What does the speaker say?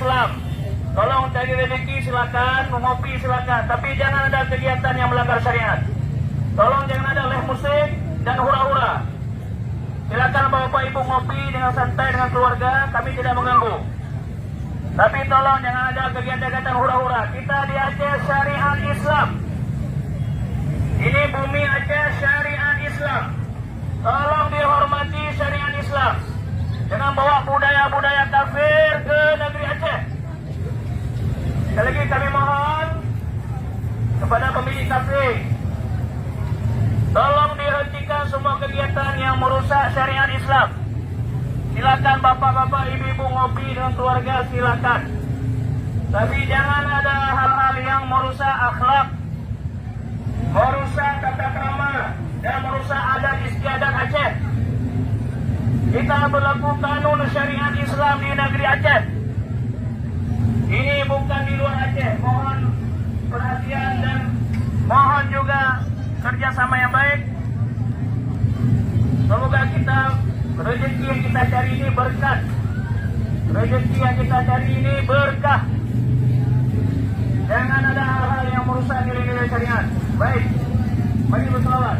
Islam. Tolong cari rezeki silakan, ngopi silakan, tapi jangan ada kegiatan yang melanggar syariat. Tolong jangan ada live musik dan hura-hura. Silakan bapak ibu ngopi dengan santai dengan keluarga, kami tidak mengganggu. Tapi tolong jangan ada kegiatan-kegiatan hura-hura. Kita di Aceh syariat Islam. Ini bumi Aceh syariat Islam. Tolong dihormati syariat Islam. Jangan bawa budaya-budaya kafir ke negeri Aceh. Sekali lagi kami mohon kepada pemilik kafe, tolong dihentikan semua kegiatan yang merusak syariat Islam. Silakan bapak-bapak, ibu-ibu ngopi dengan keluarga, silakan. Tapi jangan ada hal-hal yang merusak akhlak, merusak tata krama, dan merusak adat istiadat Aceh. Kita berlaku kanun syariat Islam di negeri Aceh. Ini bukan di luar Aceh. Mohon perhatian dan mohon juga kerjasama yang baik. Semoga kita rezeki yang kita cari ini berkat. Rezeki yang kita cari ini berkah. Jangan ada hal-hal yang merusak nilai-nilai syariat. Baik, mari berselawat.